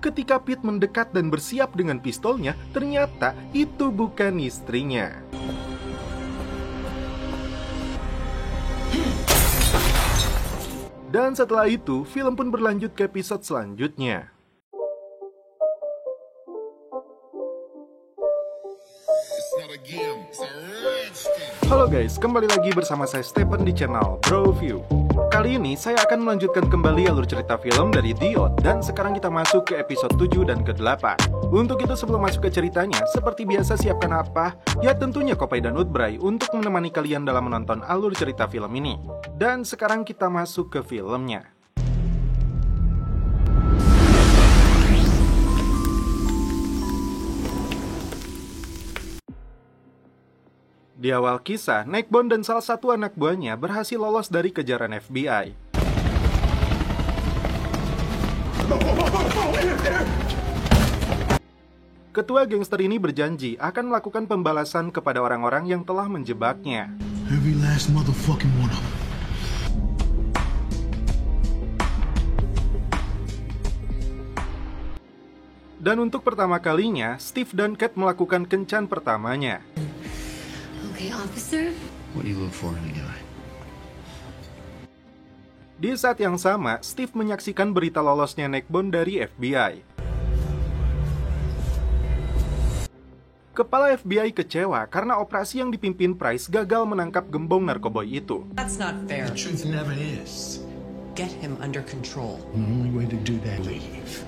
Ketika Pete mendekat dan bersiap dengan pistolnya, ternyata itu bukan istrinya. Dan setelah itu, film pun berlanjut ke episode selanjutnya. Halo guys, kembali lagi bersama saya Stephen di channel Broview. Kali ini saya akan melanjutkan kembali alur cerita film dari The Odd, dan sekarang kita masuk ke episode 7 dan ke-8. Untuk itu sebelum masuk ke ceritanya, seperti biasa siapkan apa? Ya tentunya Kopay dan Udbray untuk menemani kalian dalam menonton alur cerita film ini. Dan sekarang kita masuk ke filmnya. Di awal kisah, Neckbone dan salah satu anak buahnya berhasil lolos dari kejaran FBI. Ketua gangster ini berjanji akan melakukan pembalasan kepada orang-orang yang telah menjebaknya. Every last motherfucking one of them. Dan untuk pertama kalinya, Steve dan Kat melakukan kencan pertamanya. Okay, officer. What do you look for in a guy? Di saat yang sama, Steve menyaksikan berita lolosnya Neckbone dari FBI. Kepala FBI kecewa karena operasi yang dipimpin Price gagal menangkap gembong narkoboy itu. That's not fair. The truth never is. Get him under control. The only way to do that, leave.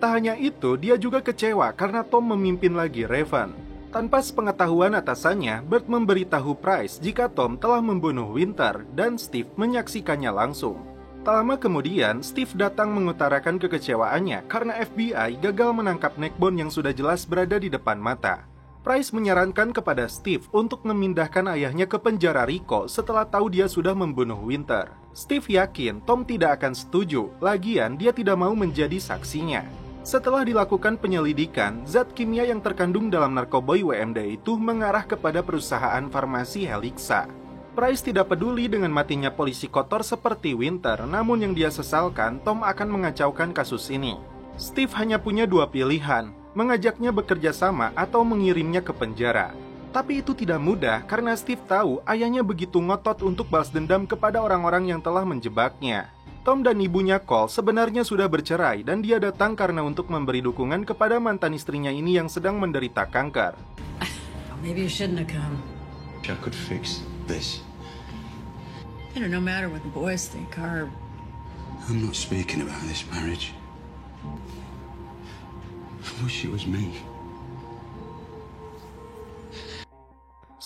Tak hanya itu, dia juga kecewa karena Tom memimpin lagi Raven. Tanpa sepengetahuan atasannya, Bert memberitahu Price jika Tom telah membunuh Winter dan Steve menyaksikannya langsung. Tak lama kemudian, Steve datang mengutarakan kekecewaannya karena FBI gagal menangkap Neckbone yang sudah jelas berada di depan mata. Price menyarankan kepada Steve untuk memindahkan ayahnya ke penjara Rico setelah tahu dia sudah membunuh Winter. Steve yakin Tom tidak akan setuju, lagian dia tidak mau menjadi saksinya. Setelah dilakukan penyelidikan, zat kimia yang terkandung dalam narkoboy WMD itu mengarah kepada perusahaan farmasi Helixa. Price tidak peduli dengan matinya polisi kotor seperti Winter, namun yang dia sesalkan, Tom akan mengacaukan kasus ini. Steve hanya punya dua pilihan, mengajaknya bekerja sama atau mengirimnya ke penjara. Tapi itu tidak mudah karena Steve tahu ayahnya begitu ngotot untuk balas dendam kepada orang-orang yang telah menjebaknya. Tom dan ibunya Cole sebenarnya sudah bercerai dan dia datang karena untuk memberi dukungan kepada mantan istrinya ini yang sedang menderita kanker. Maybe you shouldn't have come. I could fix this. You know, no matter what the boys think, I'm not speaking about this marriage. I wish it was me.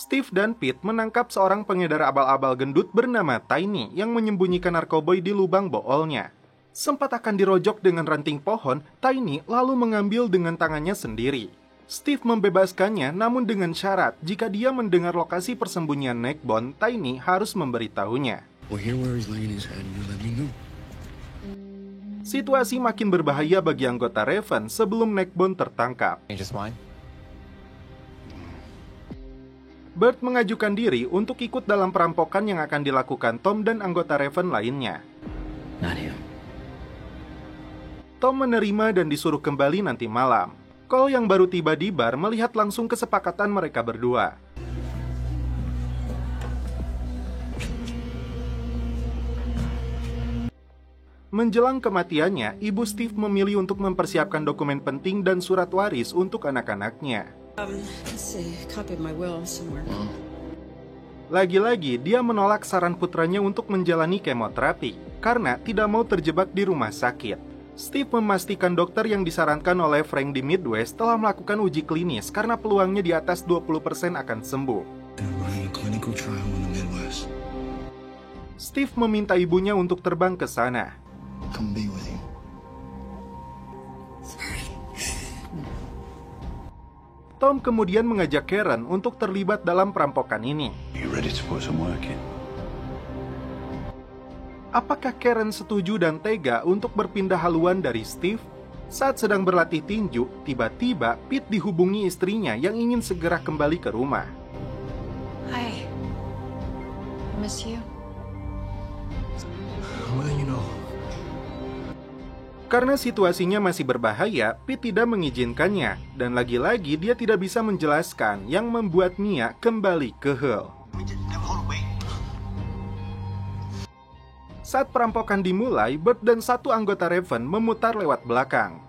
Steve dan Pete menangkap seorang pengedar abal-abal gendut bernama Tiny yang menyembunyikan narkoboy di lubang boolnya. Sempat akan dirojok dengan ranting pohon, Tiny lalu mengambil dengan tangannya sendiri. Steve membebaskannya namun dengan syarat jika dia mendengar lokasi persembunyian Neckbone, Tiny harus memberitahunya. Well, here where he's laying his head, and you let me know. Situasi makin berbahaya bagi anggota Raven sebelum Neckbone tertangkap. Bert mengajukan diri untuk ikut dalam perampokan yang akan dilakukan Tom dan anggota Raven lainnya. Not him. Tom menerima dan disuruh kembali nanti malam. Cole yang baru tiba di bar melihat langsung kesepakatan mereka berdua. Menjelang kematiannya, ibu Steve memilih untuk mempersiapkan dokumen penting dan surat waris untuk anak-anaknya. let's see, copy of my will somewhere. Lagi-lagi, dia menolak saran putranya untuk menjalani kemoterapi karena tidak mau terjebak di rumah sakit. Steve memastikan dokter yang disarankan oleh Frank di Midwest telah melakukan uji klinis karena peluangnya di atas 20% akan sembuh. Steve meminta ibunya untuk terbang ke sana. Come be with him. Tom kemudian mengajak Karen untuk terlibat dalam perampokan ini. You ready to put some work in? Apakah Karen setuju dan tega untuk berpindah haluan dari Steve? Saat sedang berlatih tinju, tiba-tiba Pete dihubungi istrinya yang ingin segera kembali ke rumah. Hi. I miss you. Well, you know. Karena situasinya masih berbahaya, Pete tidak mengizinkannya, dan lagi-lagi dia tidak bisa menjelaskan yang membuat Mia kembali ke Hull. Saat perampokan dimulai, Burt dan satu anggota Raven memutar lewat belakang.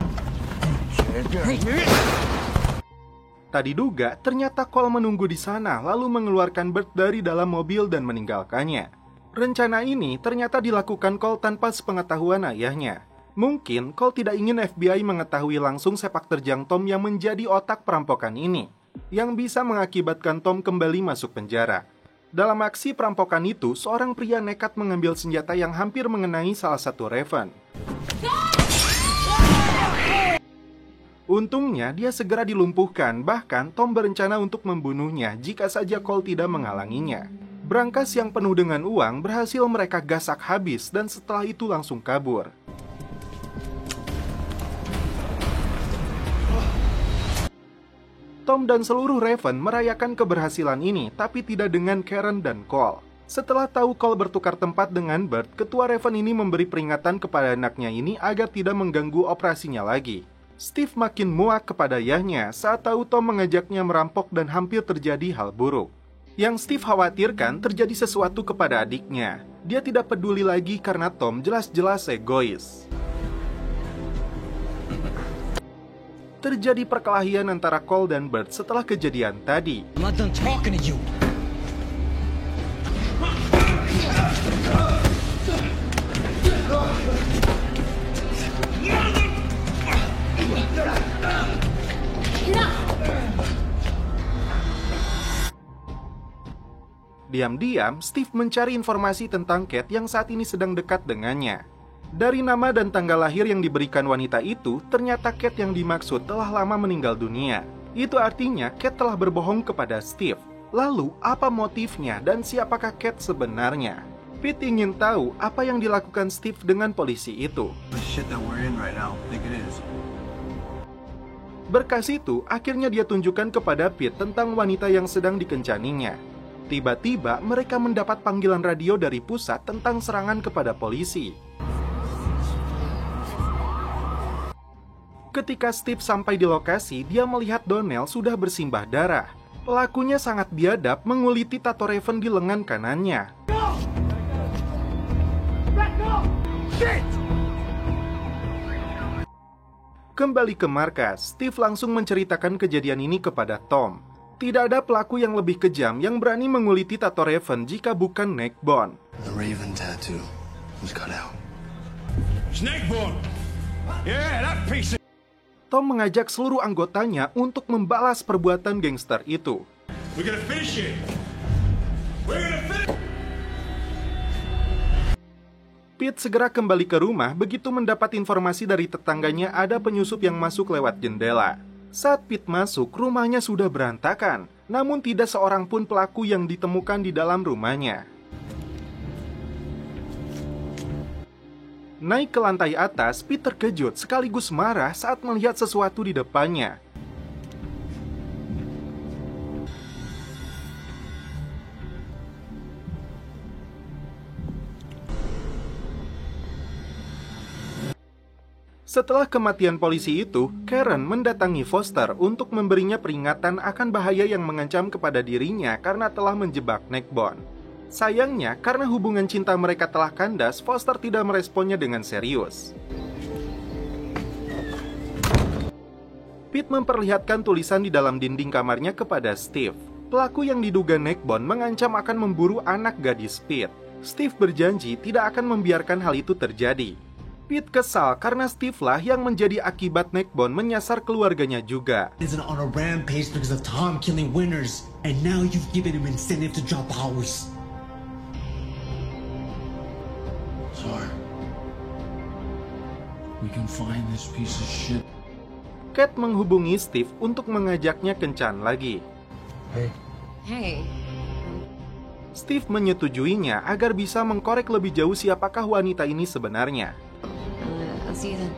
Tak diduga, ternyata Cole menunggu di sana lalu mengeluarkan Burt dari dalam mobil dan meninggalkannya. Rencana ini ternyata dilakukan Cole tanpa sepengetahuan ayahnya. Mungkin Cole tidak ingin FBI mengetahui langsung sepak terjang Tom yang menjadi otak perampokan ini, yang bisa mengakibatkan Tom kembali masuk penjara. Dalam aksi perampokan itu, seorang pria nekat mengambil senjata yang hampir mengenai salah satu Raven. Untungnya, dia segera dilumpuhkan, bahkan Tom berencana untuk membunuhnya jika saja Cole tidak menghalanginya. Brankas yang penuh dengan uang berhasil mereka gasak habis dan setelah itu langsung kabur. Tom dan seluruh Raven merayakan keberhasilan ini, tapi tidak dengan Karen dan Cole. Setelah tahu Cole bertukar tempat dengan Burt, ketua Raven ini memberi peringatan kepada anaknya ini agar tidak mengganggu operasinya lagi. Steve makin muak kepada ayahnya saat tahu Tom mengajaknya merampok dan hampir terjadi hal buruk. Yang Steve khawatirkan terjadi sesuatu kepada adiknya. Dia tidak peduli lagi karena Tom jelas-jelas egois. Terjadi perkelahian antara Cole dan Burt setelah kejadian tadi. I'm not done talking to you. Diam-diam, Steve mencari informasi tentang Kate yang saat ini sedang dekat dengannya. Dari nama dan tanggal lahir yang diberikan wanita itu, ternyata Kate yang dimaksud telah lama meninggal dunia. Itu artinya Kate telah berbohong kepada Steve. Lalu, apa motifnya dan siapakah Kate sebenarnya? Pete ingin tahu apa yang dilakukan Steve dengan polisi itu. Berkas itu, akhirnya dia tunjukkan kepada Pete tentang wanita yang sedang dikencaninya. Tiba-tiba, mereka mendapat panggilan radio dari pusat tentang serangan kepada polisi. Ketika Steve sampai di lokasi, dia melihat Donnell sudah bersimbah darah. Pelakunya sangat biadab menguliti tato Raven di lengan kanannya. Kembali ke markas, Steve langsung menceritakan kejadian ini kepada Tom. Tidak ada pelaku yang lebih kejam yang berani menguliti tato Raven jika bukan Neckbone. The Raven tattoo was cut out. Snakeborn. Yeah, that piece of... Tom mengajak seluruh anggotanya untuk membalas perbuatan gangster itu. We're gonna finish it. We're gonna finish. Pete segera kembali ke rumah begitu mendapat informasi dari tetangganya ada penyusup yang masuk lewat jendela. Saat Pete masuk, rumahnya sudah berantakan, namun tidak seorang pun pelaku yang ditemukan di dalam rumahnya. Naik ke lantai atas, Pete terkejut sekaligus marah saat melihat sesuatu di depannya. Setelah kematian polisi itu, Karen mendatangi Foster untuk memberinya peringatan akan bahaya yang mengancam kepada dirinya karena telah menjebak Neckbone. Sayangnya, karena hubungan cinta mereka telah kandas, Foster tidak meresponnya dengan serius. Pete memperlihatkan tulisan di dalam dinding kamarnya kepada Steve. Pelaku yang diduga Neckbone mengancam akan memburu anak gadis Pete. Steve berjanji tidak akan membiarkan hal itu terjadi. Pete kesal karena Steve lah yang menjadi akibat Neckbone menyasar keluarganya juga. Isn't on a rampage because of Tom killing Winters, and now you've given him incentive to drop ours. Sorry. We can find this piece of shit. Kate menghubungi Steve untuk mengajaknya kencan lagi. Hey. Steve menyetujuinya agar bisa mengkorek lebih jauh siapakah wanita ini sebenarnya. I'll see you then.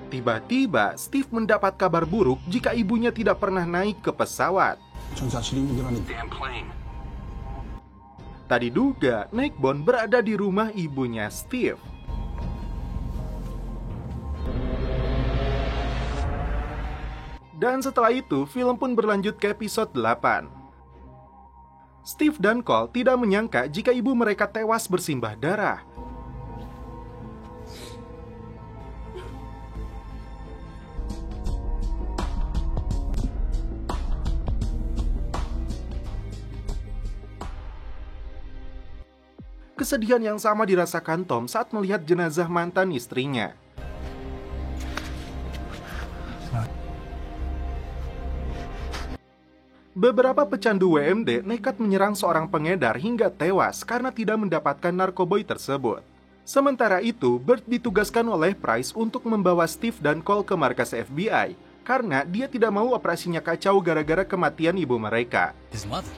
Tiba-tiba, Steve mendapat kabar buruk jika ibunya tidak pernah naik ke pesawat. Turns out she didn't even get on the damn plane. Tak diduga, Neckbone berada di rumah ibunya Steve. Dan setelah itu, film pun berlanjut ke episode 8. Steve dan Cole tidak menyangka jika ibu mereka tewas bersimbah darah. Kesedihan yang sama dirasakan Tom saat melihat jenazah mantan istrinya. Beberapa pecandu WMD nekat menyerang seorang pengedar hingga tewas karena tidak mendapatkan narkoboy tersebut. Sementara itu, Burt ditugaskan oleh Price untuk membawa Steve dan Cole ke markas FBI karena dia tidak mau operasinya kacau gara-gara kematian ibu mereka. His mother.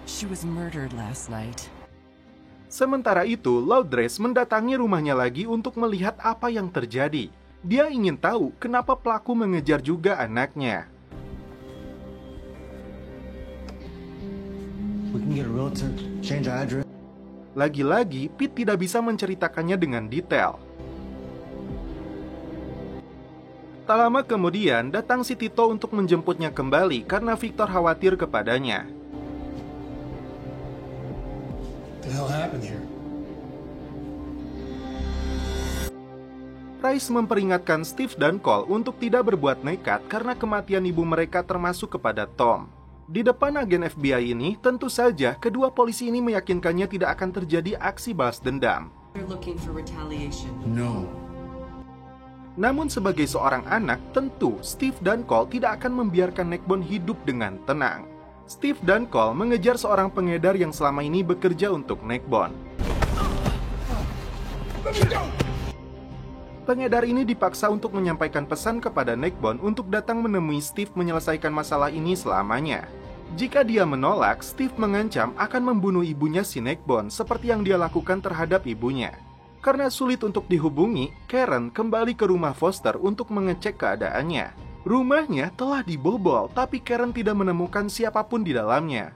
She was murdered last night. Sementara itu, Laudres mendatangi rumahnya lagi untuk melihat apa yang terjadi. Dia ingin tahu kenapa pelaku mengejar juga anaknya. We can get a realtor, change our address. Lagi-lagi, Pete tidak bisa menceritakannya dengan detail. Tak lama kemudian, datang si Tito untuk menjemputnya kembali karena Victor khawatir kepadanya. What the hell happened here? Price memperingatkan Steve dan Cole untuk tidak berbuat nekat karena kematian ibu mereka termasuk kepada Tom. Di depan agen FBI ini, tentu saja kedua polisi ini meyakinkannya tidak akan terjadi aksi balas dendam. You're looking for retaliation. No. Namun sebagai seorang anak, tentu Steve dan Cole tidak akan membiarkan Neckbone hidup dengan tenang. Steve dan Cole mengejar seorang pengedar yang selama ini bekerja untuk Neckbone. Pengedar ini dipaksa untuk menyampaikan pesan kepada Neckbone untuk datang menemui Steve menyelesaikan masalah ini selamanya. Jika dia menolak, Steve mengancam akan membunuh ibunya si Neckbone seperti yang dia lakukan terhadap ibunya. Karena sulit untuk dihubungi, Karen kembali ke rumah Foster untuk mengecek keadaannya. Rumahnya telah dibobol, tapi Karen tidak menemukan siapapun di dalamnya.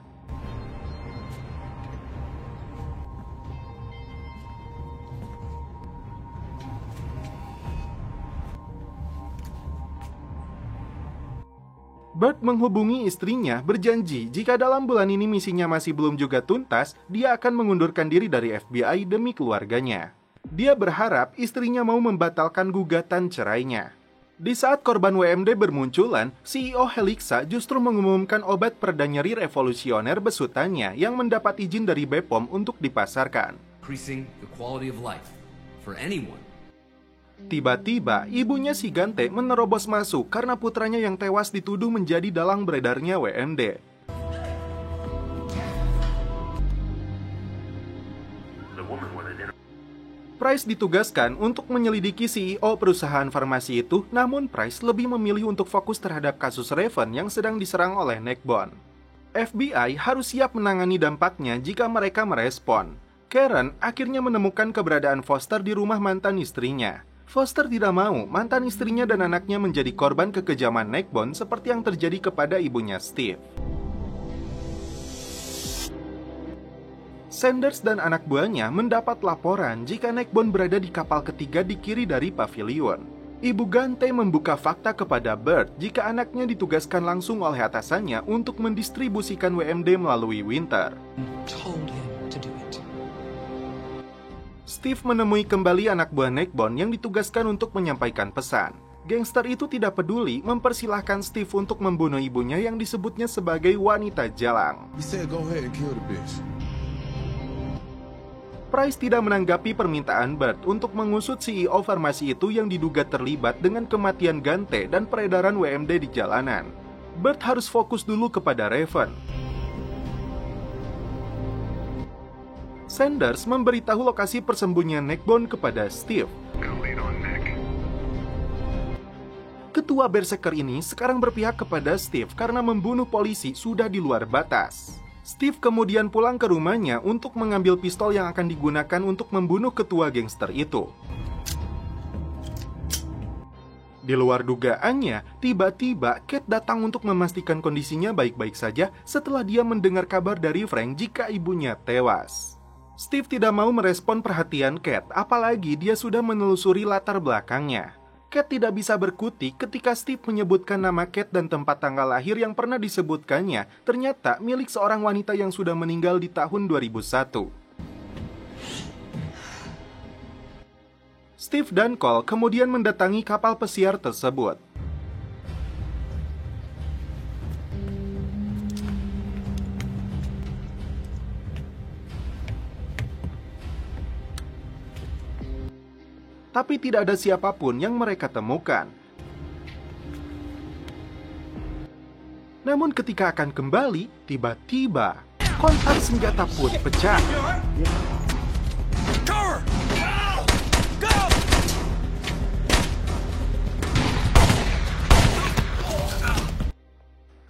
Burt menghubungi istrinya berjanji jika dalam bulan ini misinya masih belum juga tuntas, dia akan mengundurkan diri dari FBI demi keluarganya. Dia berharap istrinya mau membatalkan gugatan cerainya. Di saat korban WMD bermunculan, CEO Helixa justru mengumumkan obat pereda nyeri revolusioner besutannya yang mendapat izin dari BPOM untuk dipasarkan. Increasing the quality of life for anyone. Tiba-tiba, ibunya si Gante menerobos masuk karena putranya yang tewas dituduh menjadi dalang beredarnya WMD. Price ditugaskan untuk menyelidiki CEO perusahaan farmasi itu, namun Price lebih memilih untuk fokus terhadap kasus Raven yang sedang diserang oleh Neckbone. FBI harus siap menangani dampaknya jika mereka merespon. Karen akhirnya menemukan keberadaan Foster di rumah mantan istrinya. Foster tidak mau mantan istrinya dan anaknya menjadi korban kekejaman Neckbone seperti yang terjadi kepada ibunya Steve. Sanders dan anak buahnya mendapat laporan jika Neckbone berada di kapal ketiga di kiri dari pavilion. Ibu Gante membuka fakta kepada Burt jika anaknya ditugaskan langsung oleh atasannya untuk mendistribusikan WMD melalui Winter. Told him to do it. Steve menemui kembali anak buah Neckbone yang ditugaskan untuk menyampaikan pesan. Gangster itu tidak peduli mempersilahkan Steve untuk membunuh ibunya yang disebutnya sebagai wanita jalang. He said go ahead and kill the bitch. Price tidak menanggapi permintaan Burt untuk mengusut CEO farmasi itu yang diduga terlibat dengan kematian Gante dan peredaran WMD di jalanan. Burt harus fokus dulu kepada Raven. Sanders memberitahu lokasi persembunyian Neckbone kepada Steve. Ketua Berserker ini sekarang berpihak kepada Steve karena membunuh polisi sudah di luar batas. Steve kemudian pulang ke rumahnya untuk mengambil pistol yang akan digunakan untuk membunuh ketua gangster itu. Di luar dugaannya, tiba-tiba Kate datang untuk memastikan kondisinya baik-baik saja setelah dia mendengar kabar dari Frank jika ibunya tewas. Steve tidak mau merespon perhatian Kate, apalagi dia sudah menelusuri latar belakangnya. Kate tidak bisa berkutik ketika Steve menyebutkan nama Kate dan tempat tanggal lahir yang pernah disebutkannya ternyata milik seorang wanita yang sudah meninggal di tahun 2001. Steve dan Cole kemudian mendatangi kapal pesiar tersebut. Tapi tidak ada siapapun yang mereka temukan. Namun ketika akan kembali, tiba-tiba kontak senjata pun pecah.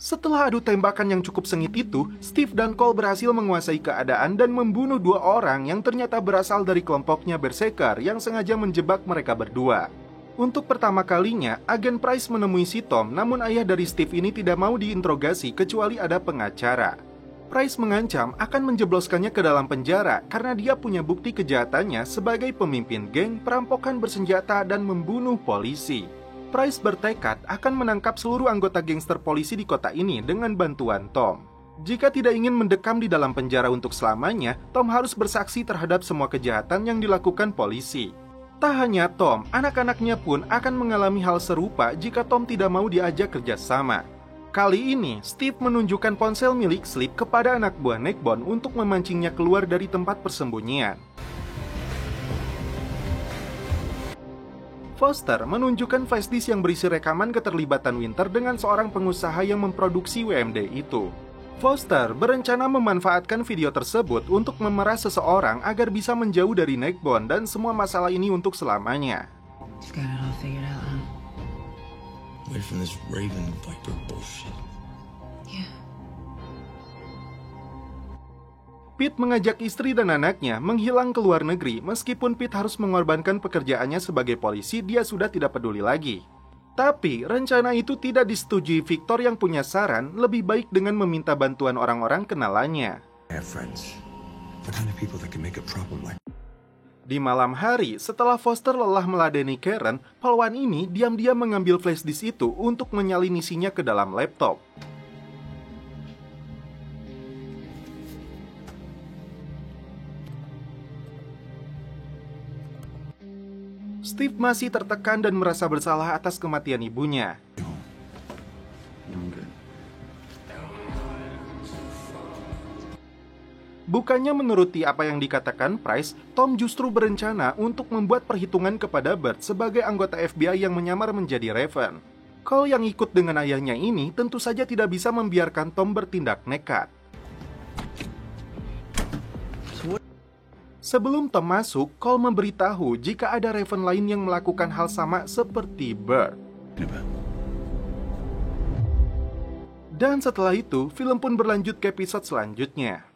Setelah adu tembakan yang cukup sengit itu, Steve dan Cole berhasil menguasai keadaan dan membunuh 2 orang yang ternyata berasal dari kelompoknya Berserker yang sengaja menjebak mereka berdua. Untuk pertama kalinya, agen Price menemui si Tom, namun ayah dari Steve ini tidak mau diinterogasi kecuali ada pengacara. Price mengancam akan menjebloskannya ke dalam penjara karena dia punya bukti kejahatannya sebagai pemimpin geng, perampokan bersenjata, dan membunuh polisi. Price bertekad akan menangkap seluruh anggota gangster polisi di kota ini dengan bantuan Tom. Jika tidak ingin mendekam di dalam penjara untuk selamanya, Tom harus bersaksi terhadap semua kejahatan yang dilakukan polisi. Tak hanya Tom, anak-anaknya pun akan mengalami hal serupa jika Tom tidak mau diajak kerjasama. Kali ini, Steve menunjukkan ponsel milik Sleep kepada anak buah Neckbone untuk memancingnya keluar dari tempat persembunyian. Foster menunjukkan flashdisk yang berisi rekaman keterlibatan Winter dengan seorang pengusaha yang memproduksi WMD itu. Foster berencana memanfaatkan video tersebut untuk memeras seseorang agar bisa menjauh dari Neckbone dan semua masalah ini untuk selamanya. Got it all figured out, huh? Away from this Raven Viper bullshit. Yeah. Pete mengajak istri dan anaknya menghilang ke luar negeri. Meskipun Pete harus mengorbankan pekerjaannya sebagai polisi, dia sudah tidak peduli lagi. Tapi rencana itu tidak disetujui Victor yang punya saran lebih baik dengan meminta bantuan orang-orang kenalannya. Di malam hari, setelah Foster lelah meladeni Karen, polwan ini diam-diam mengambil flashdisk itu untuk menyalin isinya ke dalam laptop. Steve masih tertekan dan merasa bersalah atas kematian ibunya. Bukannya menuruti apa yang dikatakan Price, Tom justru berencana untuk membuat perhitungan kepada Bert sebagai anggota FBI yang menyamar menjadi Raven. Cole yang ikut dengan ayahnya ini tentu saja tidak bisa membiarkan Tom bertindak nekat. Sebelum Tom masuk, Cole memberitahu jika ada Raven lain yang melakukan hal sama seperti Bert. Dan setelah itu, film pun berlanjut ke episode selanjutnya.